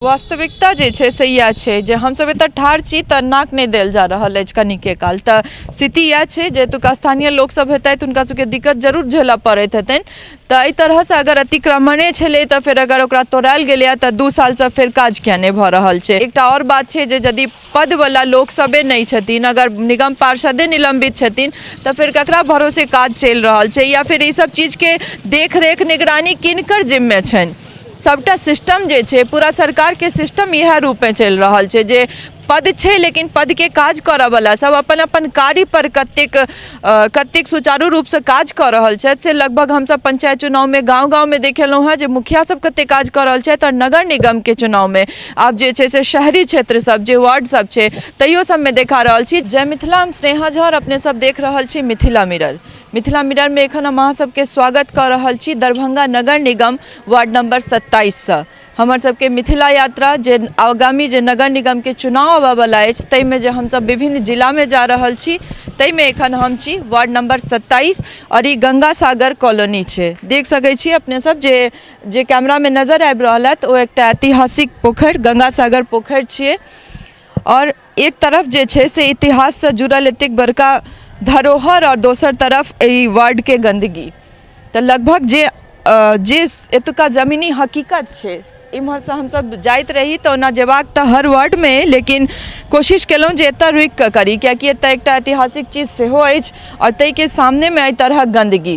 वास्तविकता जे छै से इएह छै जे हमसब एतऽ ठाढ़ छी तऽ नाक नहि देल जा रहल अछि कनिके काल तऽ स्थिति इएह छै जे एतुका स्थानीय लोकसब हेतथि हुनका सबके दिक्कत जरूर झेलऽ पड़ैत हेतनि तऽ एहि तरहसँ अगर अतिक्रमणे छलै तऽ फेर अगर ओकरा तोड़ायल गेलै तऽ 2 सालसँ फेर काज किया नहि भऽ रहल छै। एकटा आओर बात छै जे यदि पदवला लोकसबे नहि छथिन, अगर निगम पार्षदे निलम्बित छथिन तऽ फेर ककरा भरोसे काज चलि रहल छै या फिर ई सब चीजके देखरेख निगरानी किनकर जिम्मे छनि। सबटा सिस्टम जे छै पूरा सरकार के सिस्टम इएह रूप में चलि रहल छै जे पद छै लेकिन पद के काज करऽ वाला सब अपन अपन कार्य पर कतेक सुचारू रूप से काज कऽ रहल छथि से लगभग हमसब पंचायत चुनाव में गाँव में देखेलहुँ हैं जे मुखिया सब कते काज कऽ रहल छथि और नगर निगम के चुनाव में आब जे छै से शहरी क्षेत्र सब जे वार्ड सब छै तैयो सब में देखा रहल छी। जय मिथिला, हम स्नेहा झा अपने सब देख रहल छी मिथिला मिरर में एखन हम अहाँ सबके स्वागत कऽ रहल छी दरभंगा नगर निगम वार्ड नंबर 27 से। हमर सबके मिथिला यात्रा जे आगामी जे नगर निगम के चुनाव आबऽ वाला अछि ताहिमे जे हमसब विभिन्न जिला में जा रहल छी ताहिमे एखन हम छी वार्ड नंबर 27 और ई गंगा सागर कॉलोनी छै। देख सकै छी अपने सब जे कैमरा में नजर आबि रहल है ओ एकटा ऐतिहासिक पोखरि गंगा सागर पोखरि छियै और एक तरफ जे छै से इतिहास से जुड़ल एतेक बड़का धरोहर और दोसर तरफ ई वार्ड के गंदगी तऽ लगभग जे एतुका जमीनी हकीकत छै इम्हर से हमसब जाइत रही तऽ ओना जेबाक तऽ हर वार्ड में लेकिन कोशिश केलहुँ जे एतऽ रुकि कऽ करी कियाकि एतऽ एकटा ऐतिहासिक चीज सेहो अछि और ताहिके सामने में एहि तरहक गंदगी।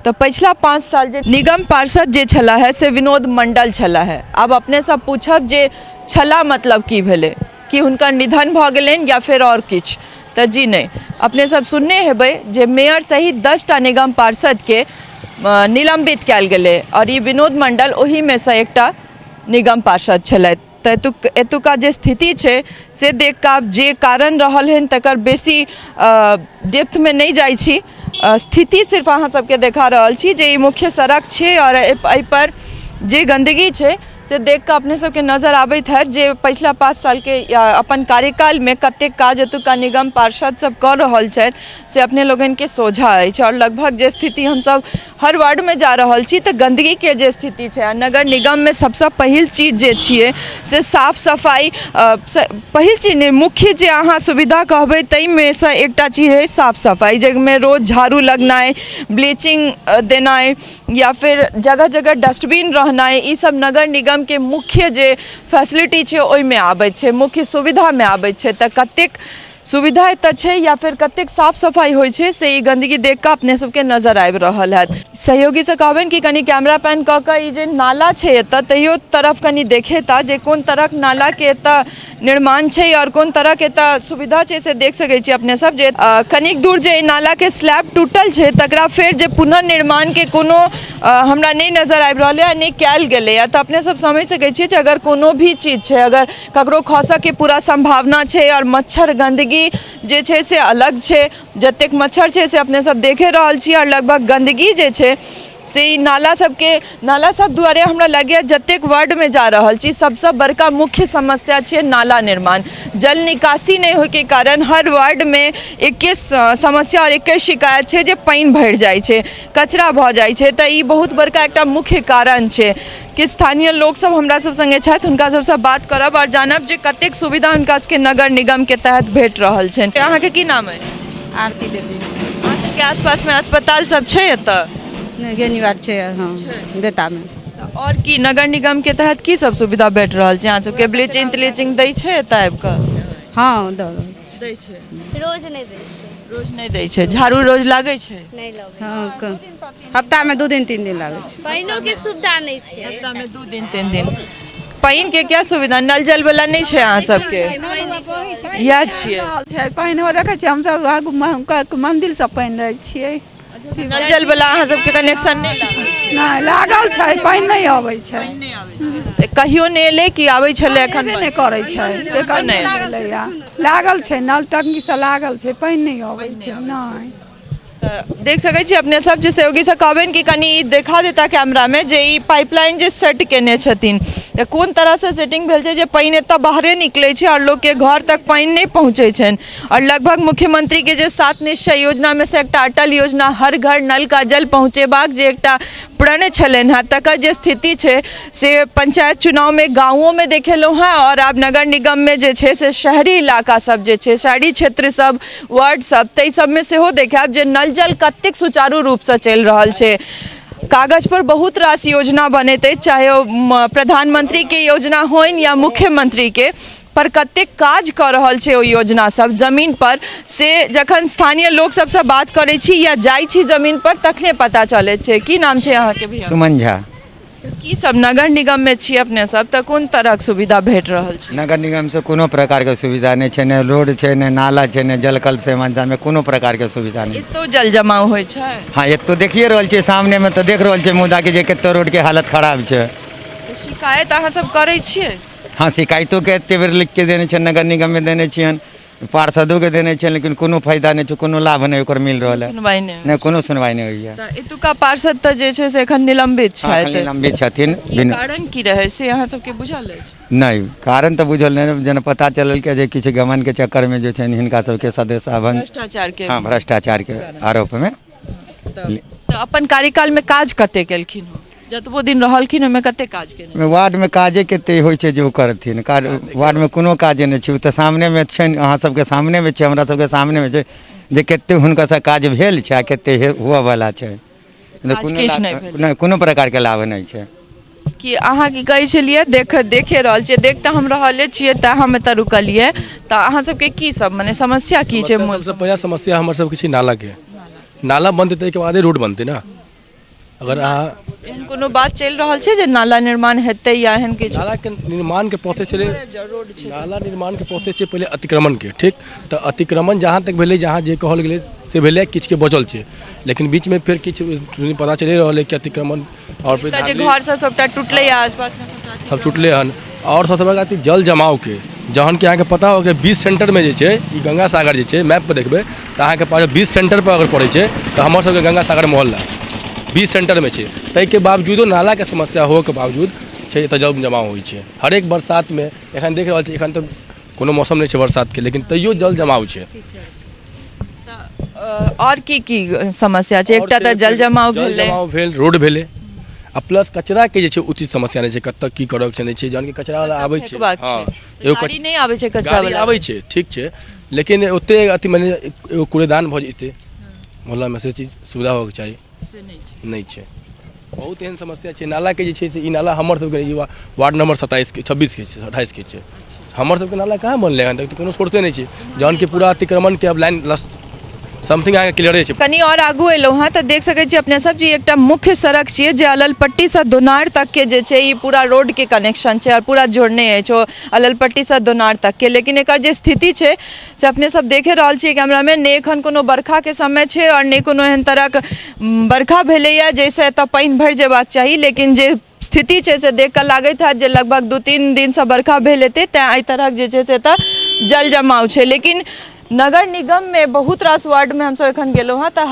तऽ पिछला 5 साल जे निगम पार्षद जे छला है से विनोद मंडल छला है। आब अपने सब पूछब जे छला मतलब की भेलै कि हुनकर निधन भऽ गेलनि या फिर और किछु तऽ जी नहीं, अपने सब सुनने हेबै जे मेयर सहित 10टा निगम पार्षद के निलंबित कयल गेलै और ई विनोद मंडल ओही में से एकटा निगम पार्षद छलथि। तऽ एतुका जे स्थिति छै से देख कऽ आब जे कारण रहल हन तकर बेसी डेप्थ में नहीं जाइ छी, स्थिति सिर्फ अहाँ सबके देखा रहल छी जे ई मुख्य सड़क छै और एहि पर जे गंदगी छै से देख कऽ अपने सबके नजर आबैत है जे पिछला 5 साल के अपन कार्यकाल में कतेक काज एतुका निगम पार्षद सब कर रहल छथि से अपने लोगन के सोझा अछि। और लगभग जे स्थिति हमसब हर वार्ड में जा रहल छी तऽ गंदगी के जे स्थिति छै नगर निगम में सबसे पहिल चीज जे छियै से साफ सफाई पहिल चीज नहीं मुख्य जे अहाँ सुविधा कहबै ताहि में से एकटा चीज है साफ सफाई जाहिमे रोज झाड़ू लगनाइ, ब्लीचिंग देनाइ या फिर जगह जगह डस्टबिन रहनाइ, ई सब नगर निगम के मुख्य जे फैसिलिटी छै ओहि में आबैत छै, मुख्य सुविधा में आबैत छै। तऽ कतेक सुविधा एतऽ छै या फिर कतेक साफ सफाई होइ छै से ई गंदगी देख कऽ अपने सबके नजर आबि रहल है। सहयोगी से कहबनि कि कनी कैमरा पैन कऽ कऽ ई जे नाला छै एतऽ तैयो तरफ कनी देखेता जे कोन तरह नाला के एतऽ निर्माण छै और कोन तरह के एतऽ सुविधा छै से देख सकै छी अपने सब जे कनिक दूर जे नाला के स्लैब टूटल छै तकरा फेर जे पुनर्निर्माण के कोनो हमरा नहीं नजर आबि रहल है नहीं कयल गेलै है। तऽ अपने सब समझ सकै छियै अगर कोनो भी चीज छै अगर ककरो खसऽ के पूरा संभावना छै और मच्छर गंदगी जे छै से अलग छै, जतेक मच्छर छै से अपने सब देखे रहल छी और लगभग गंदगी जे छै से नाला सब दुआरे हमरा लगैए जतेक वार्ड में जा रहल छी सबसे बड़का मुख्य समस्या छै नाला निर्माण। जल निकासी नहीं होय के कारण हर वार्ड में एके समस्या और एके शिकायत छै जे पानि भरि जाइ छै, कचरा भऽ जाइ छै। तऽ ई बहुत बड़का एकटा मुख्य कारण छै कि स्थानीय लोग सब हमरा सब संगे छथि, हुनका सबसे बात करब और जानब जे कतेक सुविधा हुनका सबके नगर निगम के तहत भेट रहल छनि। अहाँ के की नाम है? आरती देवी। अहाँ सबके आसपास में अस्पताल सब छै एतऽ? नहीं वार्ड छै हाँ बेता में। और की नगर निगम के तहत की सब सुविधा भेट रहल छै? अहाँ सबके ब्लीचिंग त्लीचिंग दै छै एतऽ आबि कऽ? हाँ दै छै। रोज नहीं दै छै। रोज नहीं दै छै। झाड़ू रोज लागै छै? नहीं लगै हाँ हफ्ता में 2 दिन 3 दिन लागै छै। पानियो के सुविधा नहीं छै। हफ्ता में 2 दिन 3 दिन। पानि के क्या सुविधा? नल जल वाला नहीं छै अहाँ सबके? इएह छियै। पानि हो रखै छियै हमसब आगू मंदिर से पानि लै छियै। नल जल वाला अहाँ सबके कनेक्शन नहीं लागल? नहीं लागल छै, पानि नहीं अबै छै। कहियो नहीं एलै कि आबै छलै एखन? नहीं करै छै, एखन नहीं लागल छै, नल टंकी से लागल छै, पानि नहीं अबै छै। नहीं देख सकै छी अपने सब जे सहयोगी से कहबनि कि कनी ई देखा देता कैमरा में जे ई पाइपलाइन जे सेट केने छथिन तऽ कोन तरह से सेटिंग भेल छै जे पानि एतऽ बाहरे निकलै छै और लोग के घर तक पानि नहीं पहुँचे छनि और लगभग मुख्यमंत्री के जे 7 निश्चय योजना में से एकटा अटल योजना हर घर नल का जल पहुँचेबाक जे एकटा प्रण छलनि हेँ तकर जे स्थिति छै से पंचायत चुनाव में गाँवों में देखेलहुँ हेँ और आब नगर निगम में जे छै से शहरी इलाका सब जे छै शहरी क्षेत्र सब वार्ड सब ताहि सब में सेहो देखायब जे नल जल कतेक सुचारू रूप से चलि रहल छै। कागज पर बहुत रास योजना बनैत अछि चाहे ओ प्रधानमंत्री के योजना होइन या मुख्यमंत्री के पर कतेक काज कर रहल छै ओ योजना सब जमीन पर से जखन स्थानीय लोक सबसे बात करै छी या जाइ छी जमीन पर तखने पता चलैत छै। की नाम छै अहाँके भैया? सुमन झा। की सब नगर निगम में छी अपने सब तऽ कोन तरहक सुविधा भेट रहल छै? नगर निगम से कोनो प्रकार के सुविधा नहीं छै, ने रोड छै, ने नाला छै, ने जलकल से में कोनो प्रकार के सुविधा नहीं। एतो जल जमाव होइ छै? हाँ एतो देखिए रहल छै सामने में तो देख रहल छै मुदा के जे कते रोड के हालत खराब छै। शिकायत अहाँ सब करै छियै? हाँ शिकायतों के एते बेर लिख के देने छै नगर निगम में देने छियन, पार्षदों के देने छै, लेकिन कोनो फायदा नहीं छै, कोनो लाभ नहीं ओकर मिल रहल है, सुनवाई नहीं नहीं कोनो सुनवाई नहीं होइया। तऽ एतुका पार्षद तऽ जे छै से एखन निलंबित छथि। निलंबित छथिन। ई कारण की रहै से अहाँ सबके बुझल अछि? नहीं कारण तो बुझल नहीं, जेना पता चलल के जे किछु गमन के चक्कर में जो छै हिनका सबके सदस्य भ्रष्टाचार के हाँ भ्रष्टाचार के आरोप में। तऽ अपन कार्यकाल में काज कते केलखिन हो? जतबो दिन रहलखिन ओहिमे कते काज केने? वार्ड में काजे कते होइ छै जे ओ करथिन, वार्ड में कोनो काजे नहीं छै, तऽ सामने में छै, अहाँ सबके सामने में छै, हमरा सबके सामने में छै जे कते हुनका से काज भेल छै आ कते हुआ वाला छै। नहीं कोनो प्रकार के लाभ नहीं छै। कि अहाँ की कहै छलियै देखे रहल छियै, देख तऽ हम रहले छियै तऽ हम एतऽ रुकलियै तऽ अहाँ सबके की सब माने समस्या की छै? सबसे पहला समस्या हमर सबके छै नाला के। नाला बनते ताहिके बादे रोड बनते ना। अगर अहाँ एहन कोनो बात चलि रहल छै जे नाला निर्माण हेतै या एहन किछु? नाला के निर्माण के प्रोसेस चले, नाला निर्माण के प्रोसेस छै पहले अतिक्रमण के, ठीक तऽ अतिक्रमण जहाँ तक भेलै, जहाँ जे कहल गेलै से भेलै, किछु के बचल छै, लेकिन बीच में फिर किछु पता चले रहल कि अतिक्रमण और जे घर सबटा टूटलै आसपास में सब टूटले हन। और सबसे बड़ा बात जल जमाव के, जहन कि अहाँके पता हो कि 20 सेंटर में जे छै ई गंगा सागर जे छै मैप पर देखबै तऽ अहाँके पास 20 सेंटर पर अगर पड़ै छै तऽ हमर सबके गंगा सागर मोहल्ला 20 सेंटर में छै। ताहिके बावजूदो नाला के समस्या होके बावजूद छै एतऽ जल जमाव होइ छै हरेक बरसात में। एखन देख रहल छी एखन तऽ कोनो मौसम नहीं छै बरसात के, लेकिन तैयो जल जमाव छै। और की समस्या छै? एकटा तऽ जल जमाव भेल, रोड भेलै, आ प्लस कचरा के जे छै उचित समस्या नहीं छै, कतऽ की करऽ के नहीं छै, जहन कि कचरा वाला आबै छै। हाँ गाड़ी नहीं आबै छै, कचरा वाला आबै छै, ठीक छै, लेकिन ओते अथी माने एगो कूड़ेदान भऽ जेतै मोहल्ला में, से चीज सुविधा होके चाही नहीं छै। बहुत एहन समस्या छै। नाला के जे छै से ई नाला हमर सबके वार्ड नंबर 27 के 26 के छै 28 के छै। हमर सबके नाला कहाँ बनलै हन तक, कोनो सोर्से नहीं छै, जहन कि पूरा अतिक्रमण के अब लाइन समथिंग आगे क्लियर छै। कनी और आगू एलहुँ हाँ तऽ देख सकै छी अपने सब जे एकटा मुख्य सड़क छियै जे अललपट्टी से दोनार तक के जे छै ई पूरा रोड के कनेक्शन छै और पूरा जोड़ने अछि ओ अललपट्टी से दोनार तक के, लेकिन एकर जे स्थिति छै से अपने सब देखे रहल छियै कैमरा में, ने एखन कोनो बरखा के समय छै और ने कोनो एहन तरहक बरखा भेलैया जैसे एतऽ पानि भरि जेबाक चाही, लेकिन जे स्थिति छै से देख कऽ लागैत हैत जे लगभग 2-3 दिन से बरखा भेल हेतै तेँ एहि तरहक जे छै से एतऽ जल जमाव छै। लेकिन नगर निगम में बहुत रास वार्ड में हमसब एखन गेलहुँ हाँ तऽ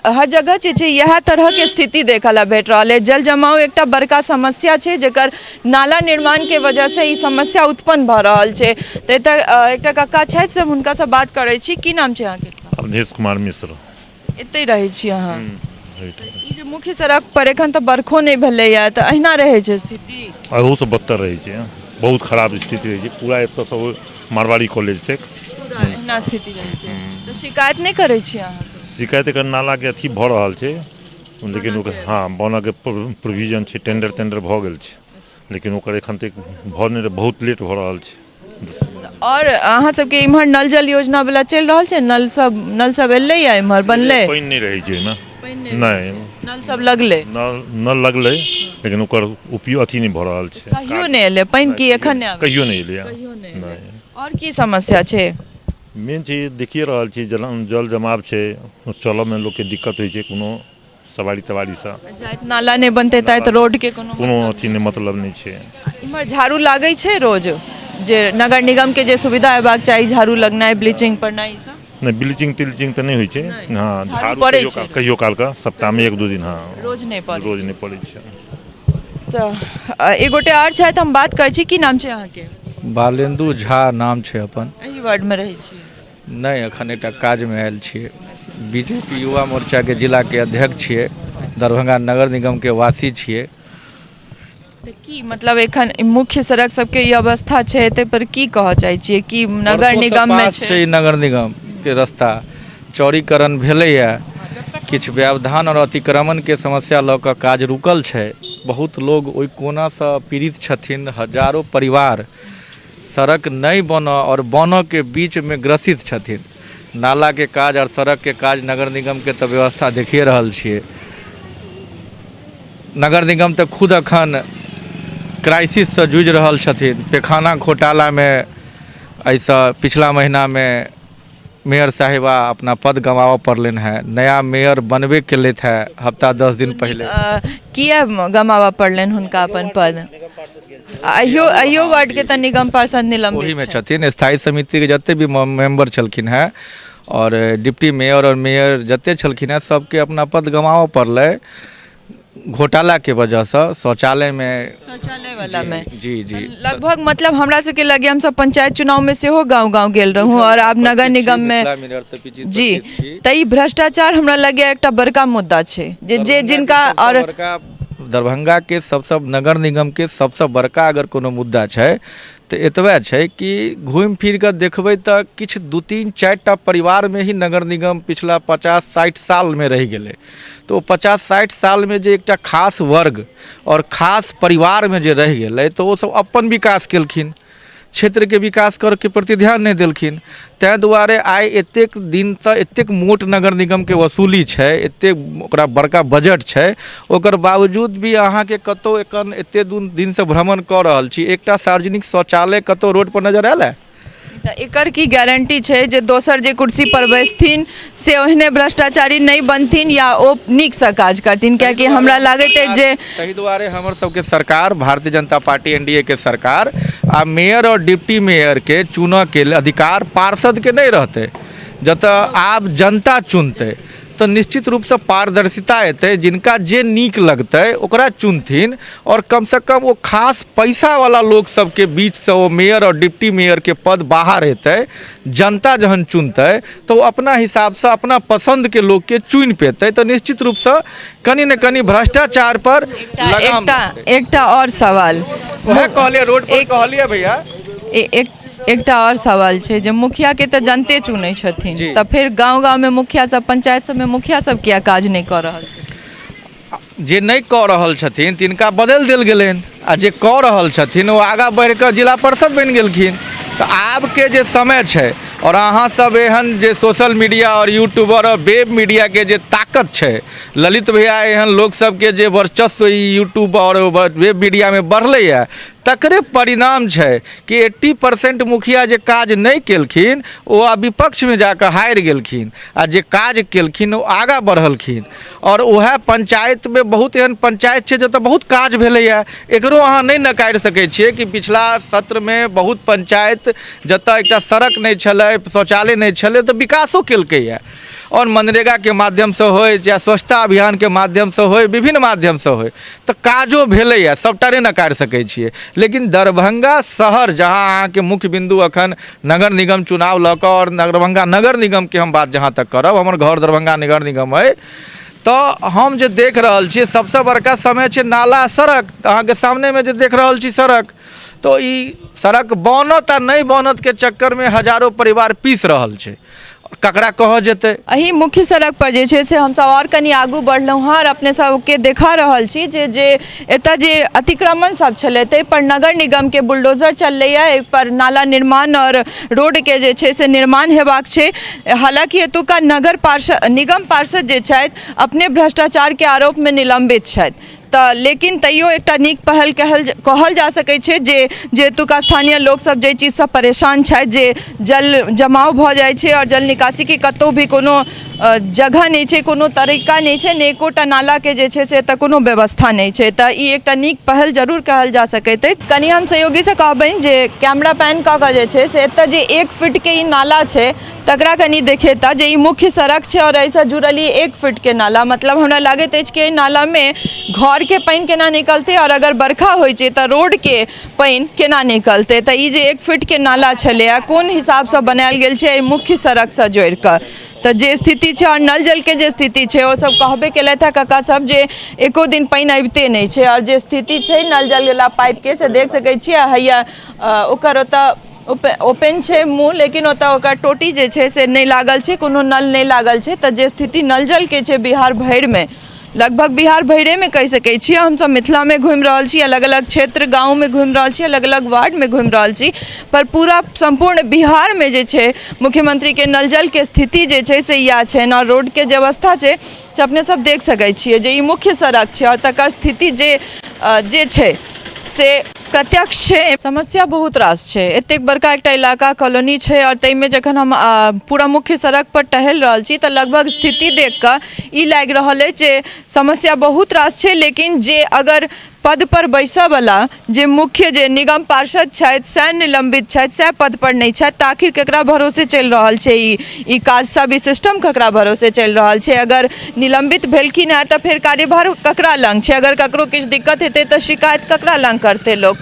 हर जगह जे छै इएह तरह के स्थिति देखऽ ला भेट रहल है। जल जमाव एकटा बड़का समस्या छै जेकर नाला निर्माण के वजह से ई समस्या उत्पन्न भऽ रहल छै। तऽ एतऽ एकटा कक्का छथि से हुनका से बात करै छी। की नाम छै अहाँके? अवधेश कुमार मिश्र। एतै रहै छी अहाँ? ई जे मुख्य सड़क पर एखन तऽ बरखो नहि भेलैया तऽ अहिना रहै छै स्थिति? अहू से बदतर रहै छै, बहुत खराब स्थिति रहै छै पूरा एतऽ सब मारवाड़ी कॉलेज तक एहिना स्थिति रहै छै। तऽ शिकायत नहि करै छी अहाँ सब? शिकायत एकर नाला के अथी भऽ रहल छै, लेकिन ओकर हाँ बनऽ के प्रोविजन छै, टेंडर भऽ गेल छै, लेकिन ओकर एखन तक भऽ नहि, बहुत लेट भऽ रहल छै। और अहाँ सबके इम्हर नल जल योजना वाला चलि रहल छै? नल सब एलै या इम्हर बनलै? पानि नहीं रहै छै ना, नहीं नल सब लगलै? नल लगलै लेकिन ओकर उपयोग अथी नहीं भऽ रहल छै। कहियो नहीं एलै पानि? की एखन नहीं आबै? कहियो नहीं एलै। और की समस्या छै? मेन चीज देखिए रहल छी जल जमाव छै, चलऽ में लोग के दिक्कत होइ छै, कोनो सवारी तवारी सा नाला नहीं बनते ता तो रोड के कोनो अथी नहीं मतलब नहीं छै। इम्हर झाड़ू लागै छै रोज जे नगर निगम के जे सुविधा हेबाक चाही, झाड़ू लगनाइ, ब्लीचिंग पड़नाइ, ई सब नहीं ब्लीचिंग तिलीचिंग तो नहीं होइ छै हाँ झाड़ू झाड़ू पड़ै कहियो छै। कहियो काल का सप्ताह में 1-2 दिन हाँ रोज नहीं पड़ै रोज नहीं पड़ै छै। तऽ एक गोटे आर छथि, हम बात करै छी। की नाम छै अहाँके? बालेन्दु झा नाम छै अपन। एही वार्डमे रहै छी? नहीं एखन एकटा काजमे आयल छियै। बीजेपी युवा मोर्चाके जिलाके अध्यक्ष छियै, दरभंगा नगर निगमके वासी छियै। तऽ की मतलब एखन मुख्य सड़क सबके ई अवस्था छै, एते पर की कहऽ चाहै छियै? कि नगर वर्षों निगम तक में पास छै ई नगर निगमके रास्ता चौड़ीकरण भेलैए, किछु व्यवधान और अतिक्रमणके समस्या लऽ कऽ काज रुकल छै। बहुत लोग ओहि कोनासँ पीड़ित छथिन, हजारों परिवार सड़क नहीं बनऽ और बनऽ के बीच में ग्रसित छथिन। नाला के काज और सड़क के काज नगर निगम के तो व्यवस्था देखिए रहल छियै। नगर निगम तो खुद अखन क्राइसिस से जूझ रहल छथिन। पैखाना घोटाला में ऐसा पिछला महीना में मेयर साहिबा अपना पद गंवावा पड़लन है। नया मेयर बनबे के लिए था हफ्ता 10 दिन पहले। किया गमावा पड़लन हुनका अपन पद? अहियो वार्ड के तऽ निगम पार्षद निलंबित वही में छै। छथिन। स्थायी समिति के जते भी मेंबर छलखिन है और डिप्टी मेयर और मेयर जते छलखिन है, सबके अपना पद गंवावा पड़लै घोटाला के वजह से। शौचालय वाला में जी जी लगभग मतलब हमरा सबके लगे हम सब पंचायत चुनाव में सेहो गांव गेल रहूं और आब नगर निगम में जी। तऽ ई भ्रष्टाचार हमरा लगे एकटा बड़का मुद्दा छै जे जिनका और दरभंगा के सबसे नगर निगम के सबसे बड़का अगर कोनो मुद्दा छै तो एतबे छै कि घूम फिर के देखबै तऽ किछु 2-3-4टा परिवार में ही नगर निगम पिछला 50-60 साल में रह गेलै। तो 50-60 साल में जे एकटा खास वर्ग और खास परिवार में जे रह गेलै तो वो सब अपन विकास केलखिन, क्षेत्र के विकास कर के प्रति ध्यान नहीं देलखिन। तै दुआरे आइ एतेक दिन से एतेक मोट नगर निगम के वसूली छै, एतेक ओकरा बड़का बजट छै, ओकर बावजूद भी अहाँ के कतौ एखन एते दिन से भ्रमण कर रहल छी, एकटा सार्वजनिक शौचालय कतौ रोड पर नजर आयल है? तऽ एकर की गारंटी छै जे दोसर जे कुर्सी पर बैसथिन से ओहने भ्रष्टाचारी नहीं बनथिन या ओ नीक से काज करथिन? कियाकि हमरा लागैत है जे ताहि दुआरे हमर सबके सरकार भारतीय जनता पार्टी एनडीए के सरकार आ मेयर और डिप्टी मेयर के चुनऽ के अधिकार पार्षद के नहीं रहते। जतऽ आब जनता चुनते तो निश्चित रूप से पारदर्शिता एतै, जिनका जे नीक लगतै ओकरा चुनथिन और कम से कम वो खास पैसा वाला लोग सबके बीच से वो मेयर और डिप्टी मेयर के पद बाहर हेतै। जनता जहन चुनतै तो वो अपना हिसाब से अपना पसंद के लोग के चुन पेतै, तो निश्चित रूप से कनी न कनी भ्रष्टाचार पर लगाम देतै। एकटा और सवाल वह कहलिए रोड पर कहलिए भैया एकटा और सवाल छै जे मुखिया के तऽ जनते चुनै छथिन, तऽ फिर गांव में मुखिया सब पंचायत सब में मुखिया सब किया काज नहीं कर रहल छै? जे नहीं कऽ रहल छथिन तिनका बदल देल गेलनि आ जे कऽ रहल छथिन वो आगाँ बढ़ि कऽ जिला परिषद बनि गेलखिन। तऽ आब के जे समय छै और अहाँ सब एहन जे सोशल मीडिया और यूट्यूबर और वेब मीडिया के जे ताकत छै, ललित भैया एहन लोग सबके जे वर्चस्व यूट्यूब और वेब मीडिया में बढ़लै है, तकरे परिणाम छै कि 80% मुखिया जे काज नहीं केलखिन वो आ विपक्ष में जाकर हारि गेलखिन आ जे काज केलखिन वो आगाँ बढ़लखिन। और वह पंचायत में बहुत एहन पंचायत छै जतऽ बहुत काज भेलैए। एकरो अहाँ नहीं नकारी सकै छियै कि पिछला सत्र में बहुत पंचायत जतऽ एकटा सड़क नहीं छलै, शौचालय नहीं छलै तऽ विकासो केलकैए। और मनरेगा के माध्यम से होय या स्वच्छता अभियान के माध्यम से होय, विभिन्न माध्यम से होय तो काजो भेलैए, सबटा नहीं नकारी सकै छियै। लेकिन दरभंगा शहर जहां अहाँ के मुख्य बिंदु अखन नगर निगम चुनाव लऽ कऽ और दरभंगा नगर निगम के हम बात जहाँ तक करब, हमर घर दरभंगा नगर निगम है, तो हम जे देख रहल छियै सबसे बड़का समय छै नाला सड़क। अहाँ के सामने में जे देख रहल छी सड़क, तो ई सड़क बनत आ नहीं बनत के चक्कर में हजारों परिवार पीस रहल छै। ककरा कह जेतै? अही मुख्य सड़क पर जे छै से हम सब और कनी आगू बढ़लहुँ हँ और अपने सबके देखा रहल छी जे एतऽ जे अतिक्रमण सब छलै ताहि पर नगर निगम के बुलडोजर चललैए, एहि पर नाला निर्माण और रोड के जे छै से निर्माण हेबाक छै। हालांकि एतुका निगम पार्षद जे छथि अपने भ्रष्टाचार के आरोप में निलंबित छथि, तऽ लेकिन तैयो एकटा नीक पहल कहल जा सकै छै जे एतुका स्थानीय लोक सब जे चीज से परेशान छथि, जे जल जमाव भऽ जाइ छै और जल निकासी के कतौ भी कोनो जगह नहीं छै, कोनो तरीका नहीं छै, ने एकोटा नाला के जे छै से एतऽ कोनो व्यवस्था नहीं छै। तऽ ई एकटा नीक पहल जरूर कहल जा सकैत अछि। कनि हम सहयोगी से कहबनि जे कैमरा पैन कऽ कऽ जे छै से एतऽ जे 1 फीट के ई नाला छै तकरा कनि देखेता जे ई मुख्य सड़क छै और एहिसँ जुड़ल ई 1 फीट के नाला, मतलब हमरा लागैत अछि कि एहि नाला में घर के पानि केना निकलतै और अगर बरखा होइ छै तऽ रोड के पानि केना निकलतै। तऽ ई जे 1 फीट के नाला छलैया कोन हिसाबसँ बनायल गेल छै एहि मुख्य सड़कसँ जोड़ि कऽ, तऽ जे स्थिति छै और नल जल के जे स्थिति छै ओ सब कहबे केलथि है काका सब जे एको दिन पानि अबिते नहीं छै और जे स्थिति छै नल जल वाला पाइप के से देख सकै छियै हैया ओकर ओतऽ ओपन छै मुँह, लेकिन ओतऽ ओकर टोटी जे छै से नहीं लागल छै, कोनो नल नहीं लागल छै। तऽ जे स्थिति नल जल के छै बिहार भरि में, लगभग बिहार भरे में कहि सकै छियै, हमसब मिथिला में घुमि रहल छी, अलग अलग क्षेत्र गाँव में घुमि रहल छी, अलग अलग वार्ड में घुमि रहल छी, पर पूरा संपूर्ण बिहार में जे छै मुख्यमंत्री के नल जल के स्थिति जे छै से इएह छै और रोड के जे अवस्था छै से अपने सब देख सकै छियै जे ई मुख्य सड़क छै और तकर स्थिति जे छै से प्रत्यक्ष छै। समस्या बहुत रास छै, एतेक बड़का एकटा इलाका कॉलोनी छै और ताहिमे जखन हम पूरा मुख्य सड़क पर टहल रहल छी तऽ लगभग स्थिति देख कऽ ई लागि रहल अछि जे समस्या बहुत रास छै, लेकिन जे अगर पद पर बैसऽ वाला जे मुख्य जे निगम पार्षद छथि सैह निलंबित छथि, सैह पद पर नहीं छथि, तऽ आखिर केकरा भरोसे चलि रहल छै ई काज सब, ई सिस्टम ककरा भरोसे चलि रहल छै। अगर निलंबित भेलखिन है तऽ फिर कार्यभार ककरा लंग छै, अगर ककरो किछु दिक्कत हेतै तऽ शिकायत ककरा लंग करतै लोग।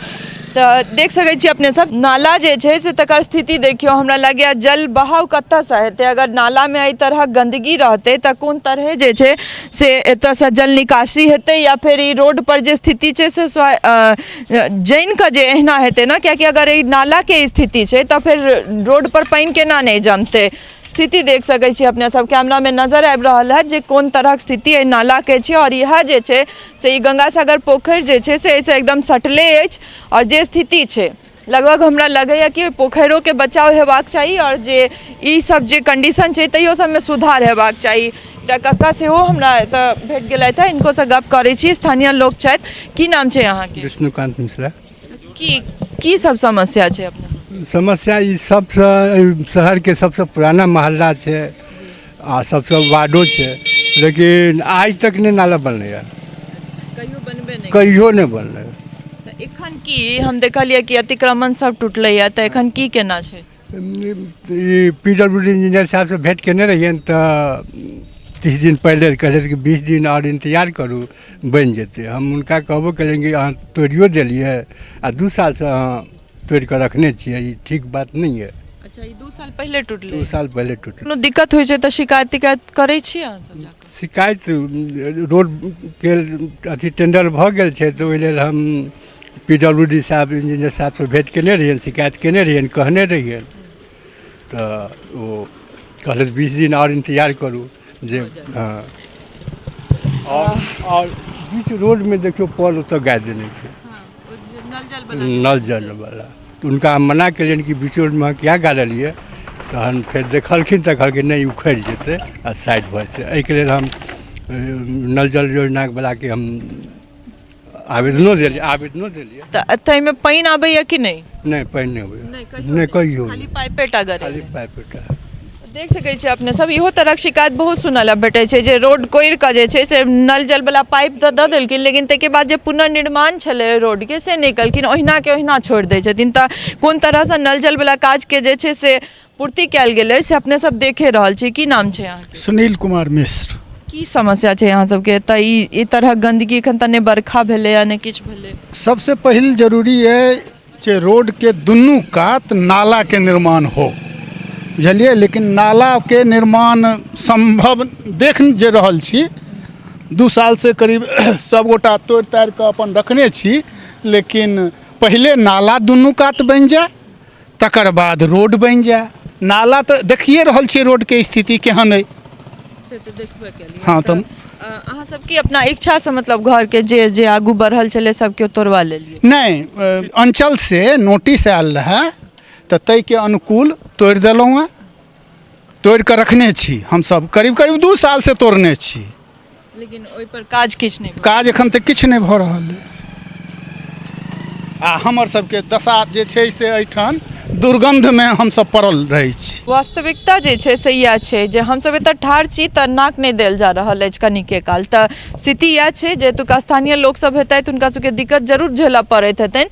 तऽ देख सकै छी अपने सब नाला जे छै से तकर स्थिति देखियो, हमरा लगैया जल बहाव कतऽसँ हेतै, अगर नाला में एहि तरहक गंदगी रहतै तऽ कोन तरहे जे छै से एतऽसँ जल निकासी हेतै या फिर ई रोड पर जे स्थिति छै से जानि कऽ जे एहिना हेतै ना, कियाकि अगर ई नाला के स्थिति छै तऽ फिर रोड पर पानि केना नहीं जमतै। स्थिति देख सकै छी अपने सब, कैमरा में नजर आबि रहल है जे कोन तरहक स्थिति एहि नाला के छै और यह जे छै से ई गंगासागर पोखरि जे छै से एहिसँ एकदम सटले अछि और जे स्थिति छै लगभग हमरा लगैया कि पोखरिओ के बचाव हेबाक चाही और जे ई सब जे कंडीशन छै तैयो सबमे सुधार हेबाक चाही। कक्का सेहो हमरा एतऽ भेट गेलथि है, इनको से गप करै छी, स्थानीय लोक छथि। की नाम छै अहाँके? विष्णुकांत मिश्रा। की सब समस्या छै अपने? समस्या ई सबसे शहर के सबसे पुराना मोहल्ला छै आ सबसे वार्डो छै, लेकिन आज तक नहीं नाला बनलै है, कहियो बनबे नहीं, कहियो नहीं बनलै। तऽ एखन की हम देखलिए कि अतिक्रमण सब टूटलै है, तऽ एखन की केना छै? ई PWD इंजीनियर साहब से भेंट केने रहिए तऽ 30 दिन पहले कहले कि 20 दिन और इंतजार करू बन जेतै। हम उनका कहबो करें कि अहाँ तोड़ियो देलिए आ 2 साल से अहाँ तोड़ कर रखने छियै, ई ठीक बात नहीं है। अच्छा, ई 2 साल पहले टूटलै? 2 साल पहले टूटलै। कोनो दिक्कत होइ छै तऽ शिकायत करै छी अहाँ सब? शिकायत रोड के अथी टेंडर भऽ गेल छै तऽ ओहि लेल हम PWD साहब इंजीनियर साहब से भेंट केने रहिए, शिकायत केने रहिए, कहने रहिए, तऽ वो कहले 20 दिन और इंतजार करू जे। हाँ, और बीच रोड में देखियो पोल तो गाड़ देने छै, नल जल वाला। तो उनका हम मना कलियन कि बीच रोड में क्या गाड़लिए, तहन फिर देखलखिन तऽ कहलखिन नहीं उखड़ि जेतै आ साइड भऽ जेतै। एहिके लेल हम नल जल योजना वाला के हम आवेदनो देलिए। तऽ एतयमे पानि आबैया कि नहीं? नहीं, पानि नहीं आबैया, नहीं कहियो, खाली पाइपेटा गरे, खाली पाइपेटा। देख सकै छी अपने सब इहो तरहक शिकायत बहुत सुनऽ भेटै छै जे रोड कोड़ि कऽ जे छै से नल जल वाला पाइप तऽ दऽ देलखिन, लेकिन ताहिके बाद जे पुनर्निर्माण छलै रोड के से नहीं केलखिन, ओहिना के ओहिना छोड़ि दै छथिन। तऽ कोन तरहसँ नल जल वाला काज के जे छै से पूर्ति कयल गेलै से अपने सब देखे रहल छी। की नाम छै अहाँके? सुनील कुमार मिश्र। की समस्या छै अहाँ सबके? तऽ ई तरहक गंदगी एखन तऽ नहि बरखा भेलै या नहि किछु भेलै। सबसे पहिल जरूरी है जे रोड के दुनू कात नाला के निर्माण हो, बुझलिए, लेकिन नाला के निर्माण संभव देख जे रहल छी, 2 साल से करीब सब गोटा तोड़ ताड़ के अपन रखने छी, लेकिन पहले नाला दुनू कात बनि जाए तकर बाद रोड बनि जाए। नाला तो देखिए रहल छियै रोड के स्थिति केहन है, से तऽ देखबे केलियै। हाँ, तो अहाँ सबकी अपना इच्छा से मतलब घर के जे आगू बढ़ल छलै सबके तोड़वा लेलियै? नहीं, अंचल से नोटिस आयल रहे तऽ ताहि के अनुकूल तोड़ देलहुँ हैं, तोड़ के रखने छी। हम सब करीब 2 साल से तोड़ने छी, लेकिन ओहि पर काज किछु नहीं, काज एखन तक किछु नहीं भऽ रहल है। आ हमर सबके दशा जे छै से एहिठाम दुर्गंध में हम सब पड़ल रहे छी। वास्तविकता जे छै से इएह छै जे हमसब एतऽ ठाढ़ छी तऽ नाक नहि देल जा रहल अछि कनिके काल, तऽ स्थिति इएह छै जे एतुका स्थानीय लोकसब हेतथि हुनका सबके दिक्कत जरूर झेलऽ पड़ैत हेतनि।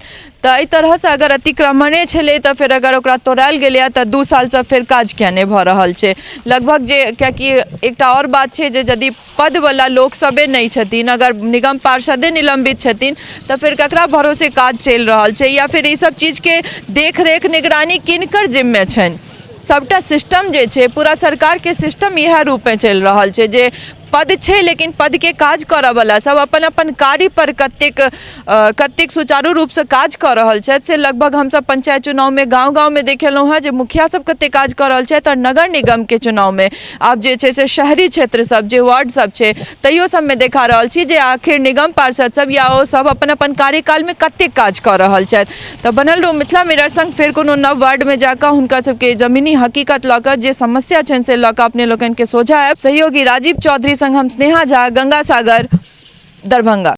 तऽ एहि तरहसँ अगर अतिक्रमणे छलै तऽ फेर अगर ओकरा तोड़ायल गेलै तऽ 2 सालसँ फेर काज किया नहि भऽ रहल छै लगभग, जे कियाकि एकटा आओर बात छै जे यदि पदवला लोकसबे नहि छथिन, अगर निगम पार्षदे निलंबित छथिन तऽ फेर ककरा भरोसे काज चलि रहल छै, या फिर ई सब चीजके देखरेख निगरानी किनकर जिम्मे छनि। सबटा सिस्टम जे छै पूरा सरकारके सिस्टम इएह रूपमे चलि रहल छै जे पद छै लेकिन पद के काज करऽ वाला सब अपन अपन कार्य पर कतेक सुचारू रूप से काज कऽ रहल छथि से लगभग हमसब पंचायत चुनाव में गाँव में देखेलहुँ हँ जे मुखिया सब कते काज कऽ रहल छथि, और नगर निगम के चुनाव में आब जे छै से शहरी क्षेत्र सब जे वार्ड सब छै तैयो सब में देखा रहल छी जे आखिर निगम पार्षद सब या ओ सब अपन अपन कार्यकाल में कतेक काज कऽ रहल छथि। तऽ बनल रहू मिथिला मिरर संग फेर कोनो नव वार्ड में जाकऽ हुनका सबके जमीनी हकीकत लऽ कऽ जे समस्या छनि से लऽ कऽ अपने लोकनि के सोझा आयब। सहयोगी राजीव चौधरी संग हम स्नेहा झा, गंगा सागर, दरभंगा।